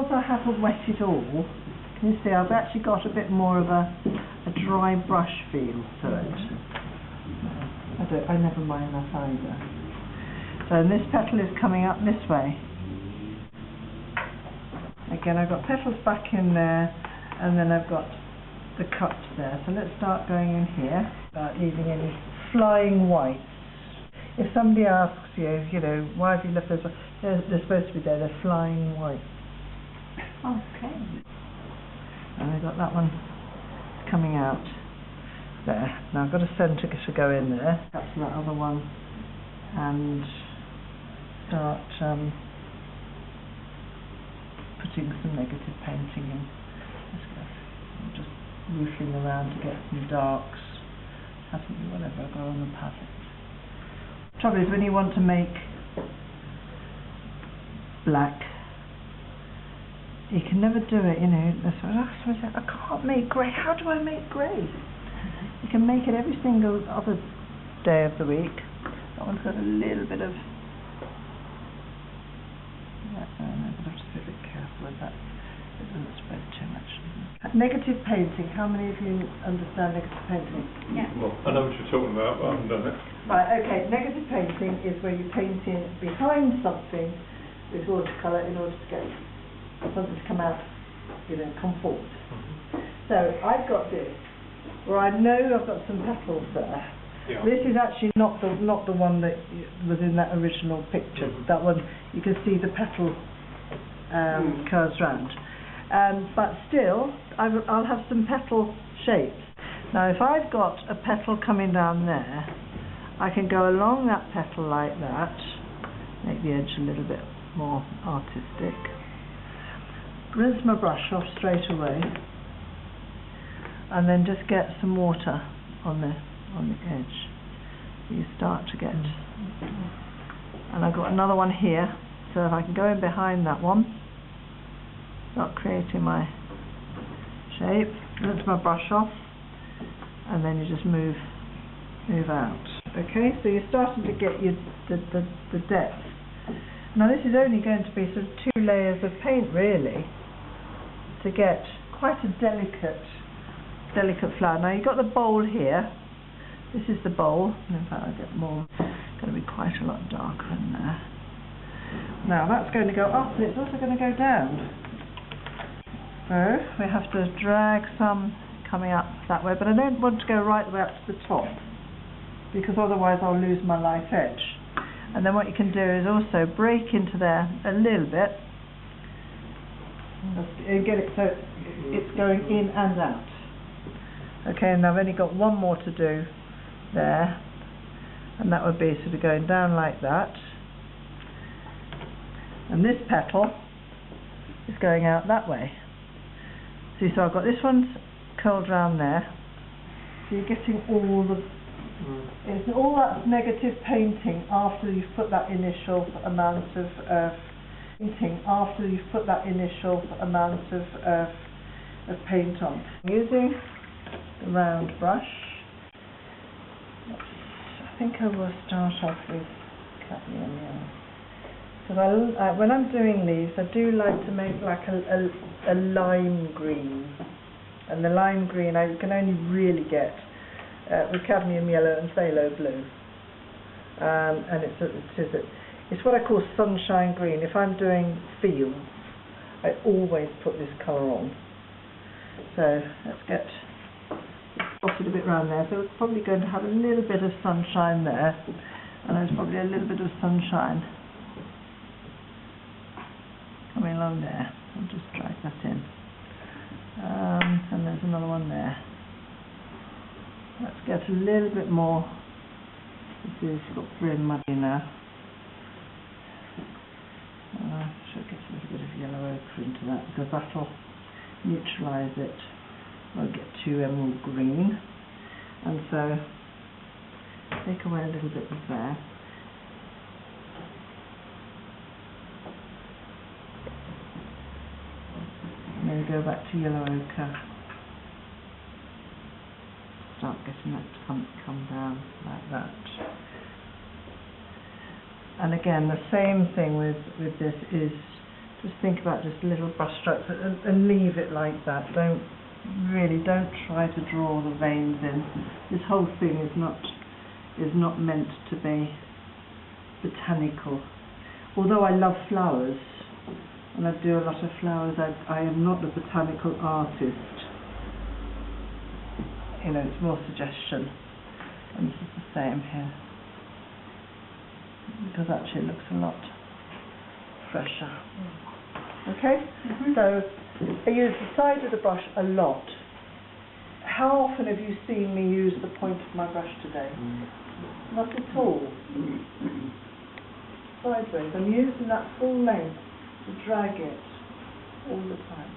because I haven't wet it all, can you see I've actually got a bit more of a dry brush feel to it. I never mind that either. So this petal is coming up this way. Again, I've got petals back in there, and then I've got the cups there. So let's start going in here without leaving any flying whites. If somebody asks you, you know, why have you left those? They're supposed to be there. They're flying whites. Okay. And I've got that one coming out there. Now I've got a centre to go in there. That's that other one, and start putting some negative painting in. I'm just roofing around to get some darks. Hasn't been whatever I got on the palette. Trouble is, when you want to make black, you can never do it, you know. I can't make grey. How do I make grey? You can make it every single other day of the week. That one's got a little bit of... I've got to be a bit careful with that. It doesn't spread too much. Negative painting. How many of you understand negative painting? Yeah. Well, I know what you're talking about, but I haven't done it. Right, okay. Negative painting is where you paint in behind something with watercolour in order to get something to come out, you know, come forward. So I've got this, where I know I've got some petals there. Yeah. This is actually not the one that was in that original picture. That one, you can see the petal curves round. But still, I'll have some petal shapes. Now if I've got a petal coming down there, I can go along that petal like that, make the edge a little bit more artistic, rinse my brush off straight away, and then just get some water on the edge. So you start to get, and I've got another one here, so if I can go in behind that one, start creating my shape, rinse my brush off, and then you just move out. Okay, so you're starting to get the depth. Now this is only going to be sort of 2 layers of paint really to get quite a delicate flower. Now you've got the bowl here. This is the bowl. In fact, I'll get more. It's going to be quite a lot darker in there. Now that's going to go up, and it's also going to go down. So we have to drag some coming up that way, but I don't want to go right the way up to the top, because otherwise I'll lose my light edge. And then what you can do is also break into there a little bit and get it so it's going in and out. Okay, and I've only got one more to do there, and that would be sort of going down like that. And this petal is going out that way. See, so I've got this one's curled round there. So you're getting all the... It's all that negative painting after you've put that initial amount of paint on. Using the round brush, I think I will start off with cadmium yellow. Because when I'm doing these, I do like to make like a lime green, and the lime green you can only really get with cadmium yellow and phthalo blue, and it's what I call sunshine green. If I'm doing fields, I always put this colour on. So let's get spotted a bit around there. So it's probably going to have a little bit of sunshine there, and there's probably a little bit of sunshine coming along there. I'll just drag that in, and there's another one there. Let's get a little bit more. This is got very muddy now. Should get a little bit of yellow ochre into that, because that'll neutralise it. Won't get too emerald green, and so take away a little bit of there. And then go back to yellow ochre. Start getting that to come down like that. And again, the same thing with this is Just think about just little brush strokes and leave it like that. Don't try to draw the veins in. This whole thing is not meant to be botanical. Although I love flowers and I do a lot of flowers, I am not a botanical artist. You know, it's more suggestion. And this is the same here. Because actually it looks a lot fresher. Okay? So I use the side of the brush a lot. How often have you seen me use the point of my brush today? Not at all. Sideways. I'm using that full length to drag it all the time.